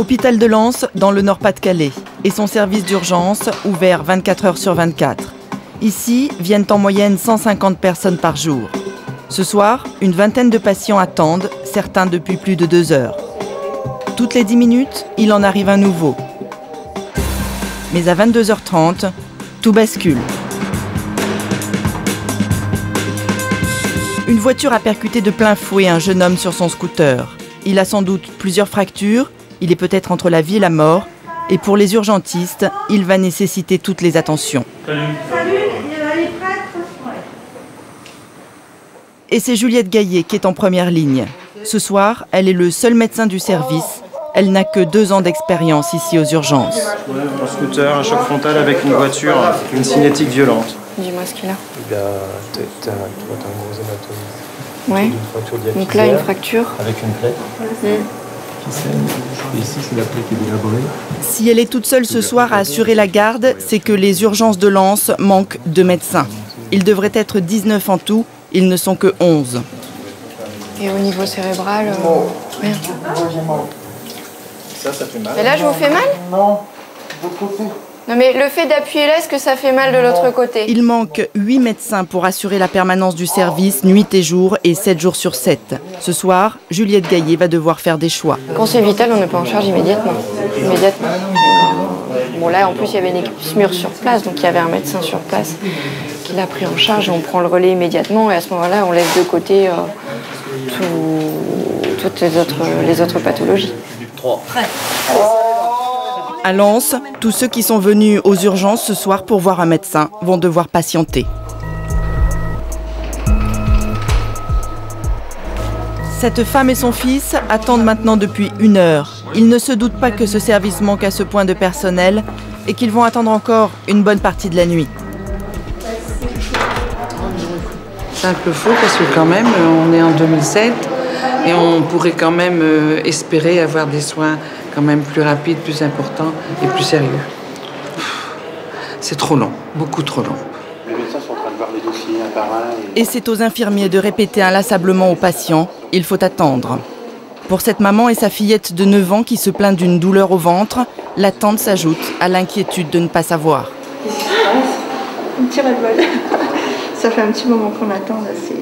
Hôpital de Lens, dans le Nord-Pas-de-Calais, et son service d'urgence, ouvert 24 heures sur 24. Ici, viennent en moyenne 150 personnes par jour. Ce soir, une vingtaine de patients attendent, certains depuis plus de 2 heures. Toutes les 10 minutes, il en arrive un nouveau. Mais à 22h30, tout bascule. Une voiture a percuté de plein fouet un jeune homme sur son scooter. Il a sans doute plusieurs fractures, il est peut-être entre la vie et la mort. Et pour les urgentistes, il va nécessiter toutes les attentions. Salut, il y a les prêtres. Et c'est Juliette Gaillet qui est en première ligne. Ce soir, elle est le seul médecin du service. Elle n'a que 2 ans d'expérience ici aux urgences. Ouais, un scooter, un choc frontal avec une voiture, une cinétique violente. Dis-moi ce qu'il a. Eh bien, t'as un gros hématome. Ouais. Une fracture diaphysaire. Donc là, une fracture. Avec une plaie. Qui saigne. Et ici, c'est la plaie qui est délabrée. Si elle est toute seule ce soir à assurer la garde, c'est que les urgences de Lens manquent de médecins. Ils devraient être 19 en tout, ils ne sont que 11. Et au niveau cérébral, rien. Ça fait mal. Et là, je vous fais mal? Non, de côté. Non, mais le fait d'appuyer là, est-ce que ça fait mal de l'autre côté? Il manque 8 médecins pour assurer la permanence du service, nuit et jour, et 7 jours sur 7. Ce soir, Juliette Gaillet va devoir faire des choix. Quand c'est vital, on n'est pas en charge immédiatement. Bon, là, en plus, il y avait une équipe SMUR sur place, donc il y avait un médecin sur place qui l'a pris en charge et on prend le relais immédiatement. Et à ce moment-là, on laisse de côté toutes les autres pathologies. 3. À Lens, tous ceux qui sont venus aux urgences ce soir pour voir un médecin vont devoir patienter. Cette femme et son fils attendent maintenant depuis 1 heure. Ils ne se doutent pas que ce service manque à ce point de personnel et qu'ils vont attendre encore une bonne partie de la nuit. C'est un peu faux parce que quand même, on est en 2007 et on pourrait quand même espérer avoir des soins quand même plus rapides, plus importants et plus sérieux. C'est trop long, beaucoup trop long. Les médecins sont en train de voir les dossiers un par un. Et c'est aux infirmiers de répéter inlassablement aux patients, il faut attendre. Pour cette maman et sa fillette de 9 ans qui se plaint d'une douleur au ventre, l'attente s'ajoute à l'inquiétude de ne pas savoir. Qu'est-ce qui se passe? Un petit ras-le-bol. Ça fait un petit moment qu'on attend là, c'est...